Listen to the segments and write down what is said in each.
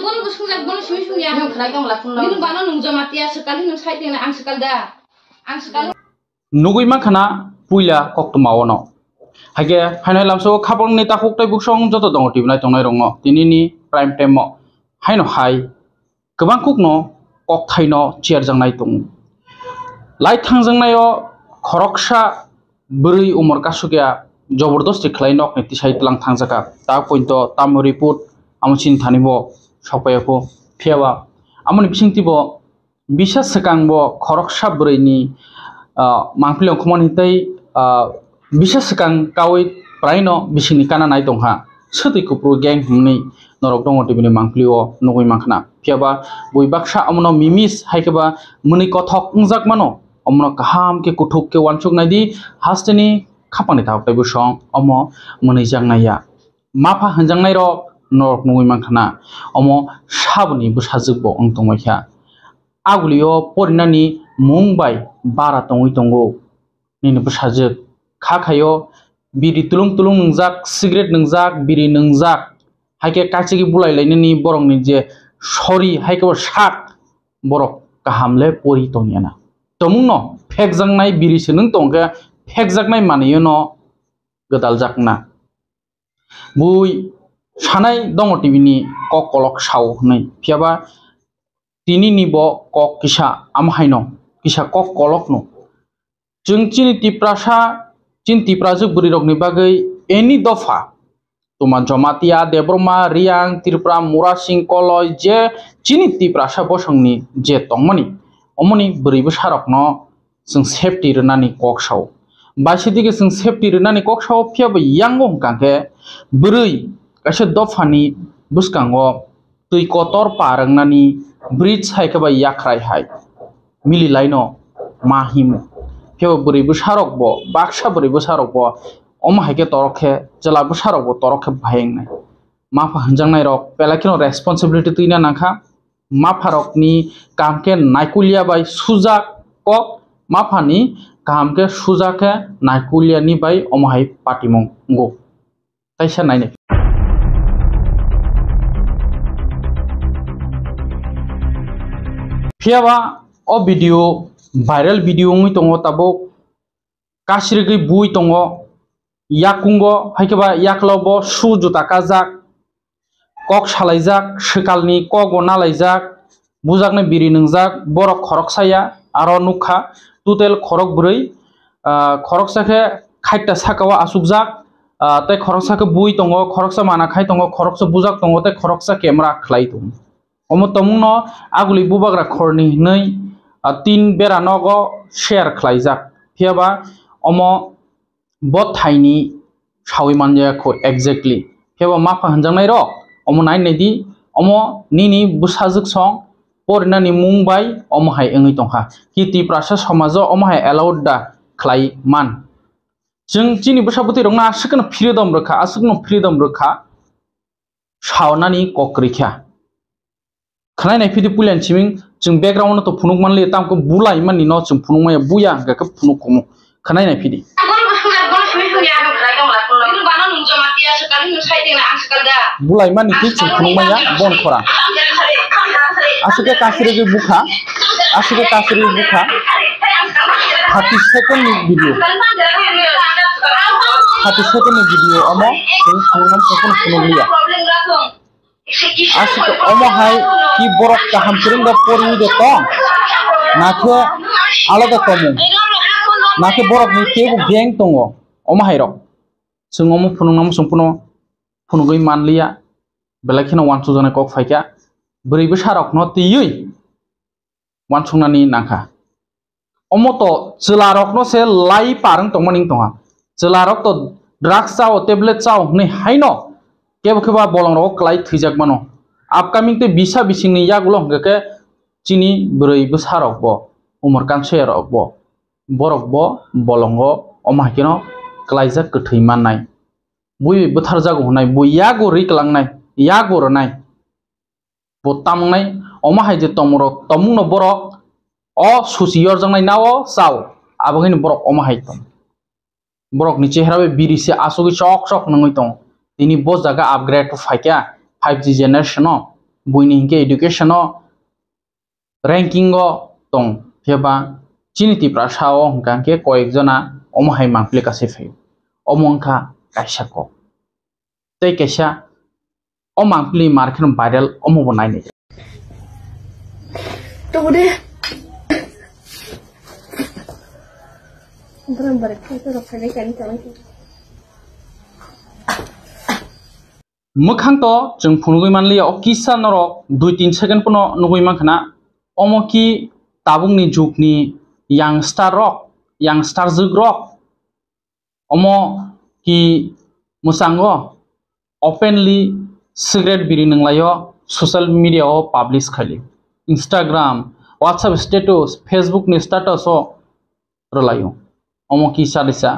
bono busung jak bono sumi sumi ya. Ini bana nung jamati ya sekali nung sai tingna ang sekal da. Ang sekal. Nugui makana puila kok tumawono. Hage hainai lamso khapong ni ta khoktai buksong joto dong tibnai tongnai rongo. Tinini prime time mo. Haino hai. Kebang kukno kok thaino chair jangnai tong. Lai thangjangnayo khoroksa buri umur kasukya जबरदस्ती खलाइनक नेति site लांग थांजाका ता पॉइंटो ताम report आमुचिन थानिबो सपायको फियावा आमनि बिसिंतिबो बिसास सकांबो खरकसा ब्रैनि मांफिलो खमन हितै बिसास सकां कावै प्रायनो बिसिनि काना नाय दंहा सदैको pro gang हमनि नरक दङ टिबिनि मांफिलो नगै माखना फियावा बयबाक्सा आमनो मिमिस हायकेबा मुनि कथक उंजाक मानो आमनो काहाम के कुथुक के वानसुक नायदि हास्टेनि खापानि थावटाय बुसं अमो मुनै जांनाया माफा हंजांनाय र नरक नगै मांखना अमो साबनि बुसाजोबो अंतंमायखा आगुलियो परिनानि मुंबाय बारा तंगै तंगो निनि बुसाजो खाखायो बिरि तुलुं तुलुं नंजाक सिगारेट नंजाक बिरि नंजाक हायके काचिगि बुलायलायनि बरंनि जे सरि हायके साक बरक गाहामले परि तंयाना तमुनो फेक जांनाय बिरिसो नों तंगे फेक जागनाय मानियो न गदाल जाकना बुई सानाय दङ टिबिनि कक कलक साव नै फियाबा तिनि निबो कक किसा आमहायनो किसा कक कलक नो जों चिनि तिप्राजो बुरि रगनि बागै एनि दफा तुमा जमातिया देब्रमा रियां तिरप्रा मुरासिं कलय जे चिनि तिप्रासा बसंनि जे तंमनि अमनि बुरैबो सारकनो जों सेफ्टि रनानि कक साव बासिदिगे जों सेफ्टि रनानि कक साव फियाबो यांगो हंकांके बुरै कासे दफानि बुसकांगो तुइ कतर पारंनानि ब्रिज हायकेबा याख्राय हाय मिलिलायनो माहिम फियाबो बुरैबो सारकबो बाक्सा बुरैबो सारकबो अम हायके तरखे जलाबो सारकबो तरखे भायंनाय माफा हंजांनाय रक पेलाकिनो रेसपन्सिबिलिटी तुइना नाखा माफा रकनि कामके नायकुलिया बाय सुजा कक माफानि कामके सुजाके नायकुलियानि बाय अमहाय पाटिमंगो ताइसा नायने फियाबा ओ video viral video ngui tongo tabo kasirigi bui tongo yakungo haikeba yaklobo su juta kajak kok salaijak sikalni kogo nalaijak bujakne biri nungjak borok khoroksaya aro nukha total khorok brui khoroksake khaita sakawa asukjak tei khoroksake bui tongo khoroksa mana khai tongo khoroksa bujak tongo tei khoroksa camera khlai tongo omo tomungno aguli bubagra khorni nei tin bera nogo share khlaijak phiaba omo bothaini sawi manja kho exactly phiaba mafa hanjangnai ro omo nai nedi omo nini busajak song porinani mumbai omo hai engui tongha kiti prasa samajo omo hai allowed da khlai man जों चिनि बुसाबुति रंना आसुकनो freedom रखा सावनानि कक्रिखा खनायनाय फिदि पुलियान चिमिं जों background तो फुनुक मानले तामको बुलाय माननि न जों फुनुकमाया बुया गाके फुनुक खमु खनायनाय फिदि बुलाय माननि कि जों फुनुकमाया बन खरा आसुके कासिरि बुखा 30 सेकेंड वीडियो 30 सेकेंड वीडियो अमो जों फुनुकमान फुनुकलिया आसुके अमो हाय कि बरक गाहाम फोरोंगा परि दे तं नाखे आलादा तमु नाखे बरक नि केबो गेंग दङ अमो हाय रक जों अमो फुनुकनाम संपुनो फुनुगै मानलिया बेलाखिना वानसु जानाय कक फायका बोरैबो सारक न तियै वानसुंनानि नाखा अमो तो जलारक न से लाई पारं तंमानिं तंहा जलारक तो ड्राग्स चाओ टेबलेट चाओ नै हायनो केबखेबा बलं रक क्लाइ थैजाक मानो अपकमिंग ते बिसा बिसिंनि यागुलो हंगके चिनि बोरैबो सारकबो उमर कानसे रकबो बरकबो बलंगो अमाहिकेनो क्लाइजाक गथै माननाय बुइ बोथार जागो होनाय बुइया गो रिकलांनाय या गरनाय बोतामनाय अमाहाय जे तमरो तमुनो बरक अ सुसियर जंनाय नाव चाव आबगैनि बरक अमाहाय तम बरक नि चेहराबे बिरिसे आसुगि शक नङै तम दिनि बो जागा upgrade फायका 5G generation buini hingke education o ranking o tong pheba chini Tripura o hingka ke koyek jona omo hai mangpli kase phai omo hingka kaisa ko tei kaisa o mangpli market viral omo bo naini to bude beran barat ke ro phane kan kan mukhang to jeng phunugui manli o kisa norok 2-3 second pono nugui mankhana omo ki tabung ni juk ni youngster zug rok omo ki musango openly cigarette biri nanglayo social media o publish khali Instagram WhatsApp status Facebook ni status o rolayo omo ki sadisa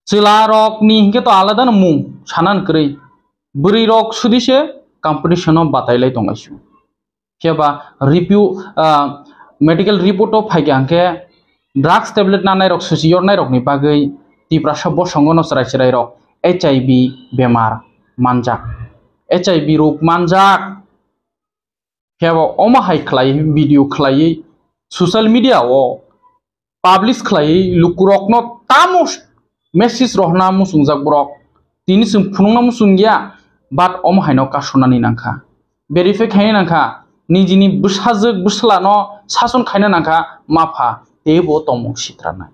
chila rok ni hingke to alada mung sanan krei buri rok sudise competition o batailai tongaisu keba review medical report o phaigangke drugs tablet nanai rok susiyornai rok ni bagai Tripura bo songono sarai rok HIV bemar manjak HIV rok manjak keba oma hai khlai video khlai social media o publish khlai lukurok no tamos message rohna musungjak brok tini sung phunungna musungya but omo haino kasonani nangkha verify khaina nangkha nijini busajak busla no sason khaina nangkha mapha tebo tomok sitrana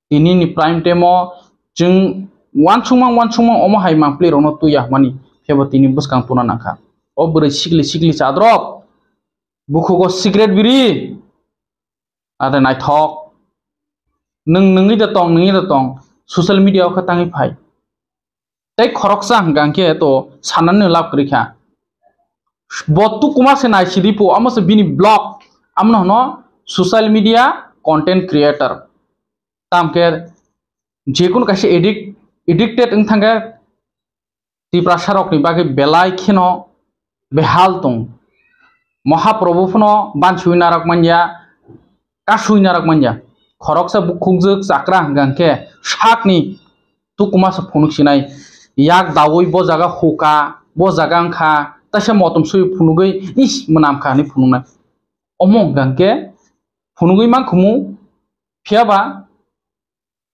tini ni prime time o jeng wansungmang omo hai mangpli rono tuya mani phebo tini buskang tuna nangkha o bure sikli chadrok bukhugo cigarette biri ada naithok nungi da tong social media o khatangi phai tei khoroksa hangangke to sananne lab krikha botu kuma se nai sidipo amase bini blog amno no social media content creator tamke jekun kaise addicted thanga Tripura rok ni bage belai khino behal tong mahaprabhu phono bansuina rok manja kasuina rok manja khoroksa bukhungjak chakra hangangke sakni tukuma sa phunuk sinai yak dawoi bo jaga hoka bo jaga angkha tasa motom sui phunugui is munamkha ni phunungna omong gangke phunugui mangkhumu phiaba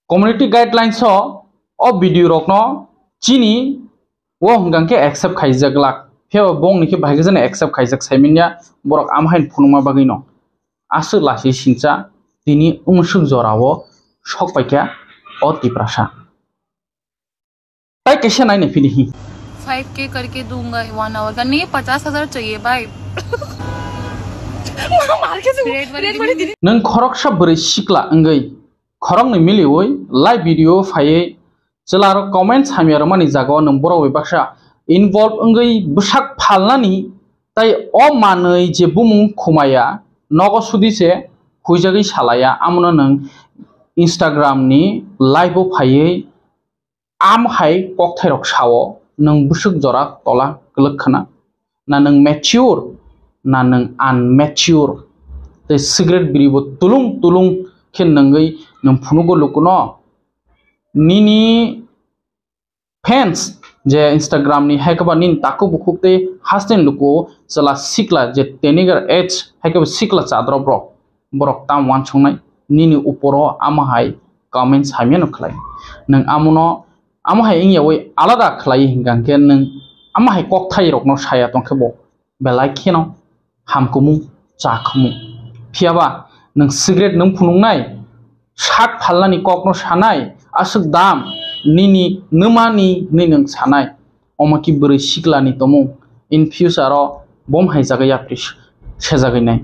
community guidelines o video rok no chini wo hangangke accept khaijaklak phiaba bong niki bhaige jana accept khaijak saiminya borok amhain phunungma bagui no asu lasi sincha tini umsuk jorao sokpaikya o Tripura भाई कैसे नहीं फिर ही 5K करके दूंगा 1 our का नहीं 50,000 चाहिए भाई नंग खरक सब बरे सिकला अंगई खरक ने मिली वई लाइव वीडियो फाये चलारो कमेंट्स हामियारो मानि जागो नंबरो वे बाक्सा इनवॉल्व अंगई बसाक फालनानि ताई ओ मानै जे बुमुं खुमाया नगो सुदिसे हुइजागै सालाया आमनो नंग इंस्टाग्राम नि live Phaye am hai kok thairok sao nang busuk jora tola kelekkhana na nang mature na nang unmature te cigarette biribo tulung khen nangai nang phunugo lukuno nini fans je Instagram ni haikaba nin taku bukukte hasten luko chala sikla je tenigar age haikaba sikla chadro borok tam wan chungnai nini uporo ama hai comments hamiano khlai nang amuno ama hai ingya wei alada khlai hingangke nang ama hai kok thai rok no saya tongkhebo belai kheno hamkumu chakhumu phiaba nang cigarette nang phunungnai sak phalnani kok no sanai asuk dam nini numani ni nang sanai omaki buri siklani tomu in future ro bom hai jagaya pris sejagai nai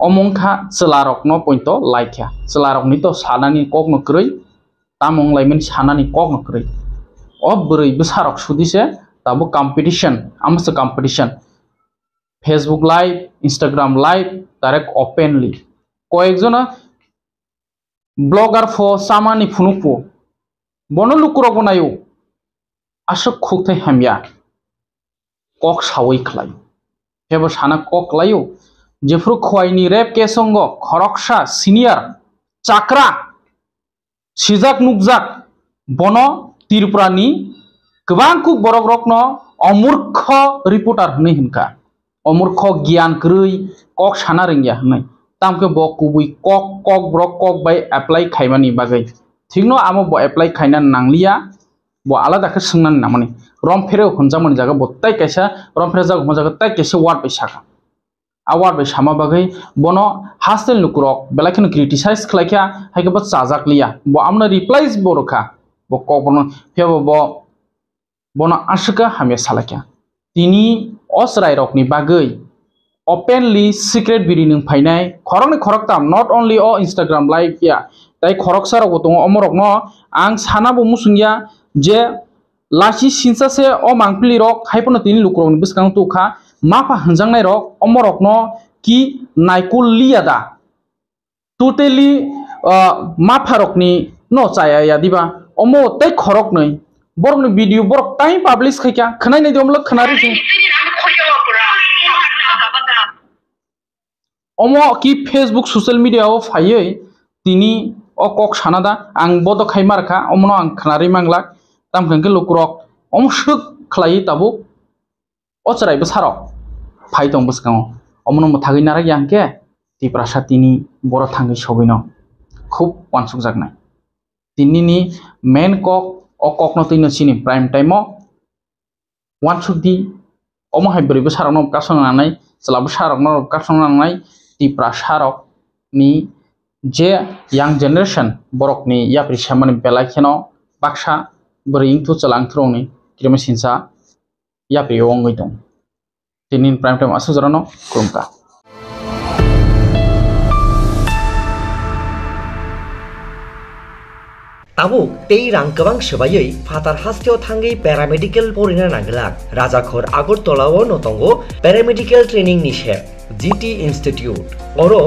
omongkha chlarok no pointo laikya chlarok ni to sanani kok no krei tamong laimen sanani kok no krei o buri besarok sudise tabo competition amse competition Facebook live Instagram live direct openly koyekjona blogger fo samani phunupo bono lukuro bonayo asuk khukthai hamya kok sawai khlai hebo sana kok layo jefru khwaini rap kesongo khoroksa senior chakra sijak nukjak bono Tripura ni गोबां cook बरक रक न अमूर्ख reporter हनै हिनका अमूर्ख गियान गृय कक साना रोंगिया हनै तामके ब कुबुई कक ब्रक कक बाय एप्लाई खायमानि बागै ठीक न आमो ब एप्लाई खायना नांलिया ब आलादा के सोंनानै नामानि रमफेरे हनजामनि जागा बत्ताय कैसा रमफेरे जागा हनजागा ताय कैसे वार्ड बाय साका आवार्ड बाय सामा बागै बनो हास्टेल नुकुरक बेलाखिनो क्रिटिसाइज खलायखा हायके ब चाजाकलिया ब आमना रिप्लाइज बरखा ब कक बनो फेबो ब बनो आशका हामे सालाखा तिनी असराय रकनि बागै ओपनली सिक्रेट बिरि नों फायनाय खरंनि खरकताम नट ओनलि अ इंस्टाग्राम लाइव या ताई खरक साराव दङ अमरक न आं सानाबो मुसुंगिया जे लासि सिनसासे अ मांपली रक हायपनो तिनि लुक्रनि बिसकां तुखा माफा हंजांनाय रक अमरक न कि नायकुलिया दा टोटली माफा रकनि न चाया यादिबा अमो तै खरक नै बरकनि भिडियो बरक टाइम पब्लिश खैका खनाय नै दमल खनारि से अमो कि फेसबुक सोशल मीडिया ओ फायै तिनी अ कक सानादा आं बद खायमारखा अमनो आं खनारि मांगला तामखंके लुक्रक अमसुक खलायै ताबु अचरायबो सारक फाइ दं बसकां अमनो मथागै नारा यांके तिप्रासा तिनी बर थांगै सगैनो खूब वानसुक जागनाय तिनिनि मेन कक अ ककनो तिनो सिनि प्राइम टाइमो वानसुक दि अमो हायबरिबो सारकनो कासनानै चलाबो सारकनो कासनानै तिप्रासा रक नि जे यांग जनरेशन बरकनि याप्रि सामानि बेलाखेनो बाक्सा बरिं थु चलांथ्रंनि किरमे सिनसा याप्रि ओंगै दं तिनि प्राइम टाइम असुजरानो कुमका ताबु तेई रां गोबां सोबायै फातार हास्टेयाव थांगै पेरामेडिकेल फरायनो नांगलाक राजाखर आगरतलाव नतंगो पेरामेडिकेल ट्रेनिं नि shape GT Institute oro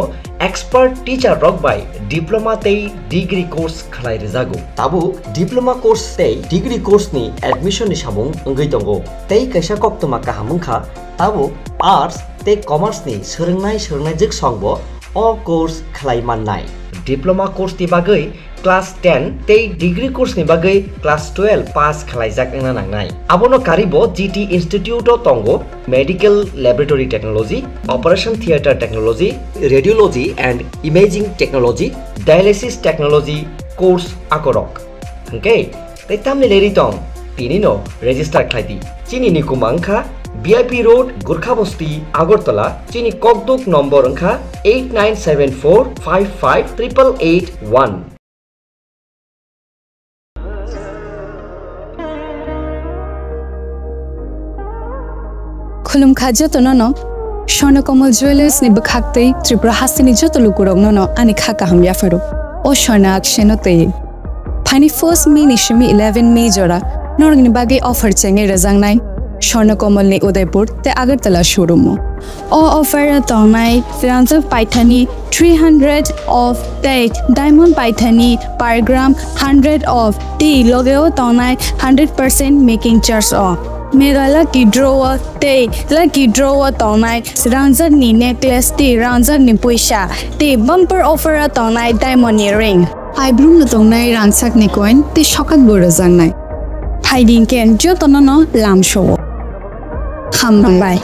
expert teacher rock by diploma tei degree course khalai rejago tabu diploma course tei degree course ni admission ni samung ngai tongo tei kaisa koktoma kahamungkha tabu arts tei commerce ni sorongnai jik songbo all course khalai mannai diploma course ni bagai class 10 tei degree course ni bagai class 12 pass khlaijak engna nangnai abono karibo GT Institute o tongo medical laboratory technology operation theater technology radiology and imaging technology dialysis technology course akorok okay tei tamni leri tong tini no register khlaidi chini ni kumangkha VIP Road Gurkhabasti Agartala chini kokduk number angkha 8974558881 खुलुम खाजो तो ननो स्वर्णकमल jewellers नि बखाक्ते त्रिपुरा हास्तिनि जतो लुकुरक ननो आनि खाका हम याफरो ओ स्वर्णा अक्षनो ते फाइनि 1 मे निशमी 11 मे जोरा नरगनि बागे ऑफर चेंगे रजांगनाय स्वर्णकमल नि उदयपुर ते अगरतला शोरूम ओ ऑफर तंगनाय फ्रांसफ पाइथानी 300 ऑफ टेट डायमंड पाइथानी पर ग्राम 100 ऑफ टी लोगेओ तंगनाय 100% मेकिंग चार्ज ऑफ मेरा लकी ड्रॉवर ते लकी ड्रॉवर तोनाय रांजर नि नेकलेस ते रांजर नि पैसा ते बम्पर ऑफर तोनाय डायमंड रिंग आइब्रुम तोनाय रांसाक नि कॉइन ते शकत बोरो जांनाय फाइडिंग केन जो तोनो लाम शो खाम बाय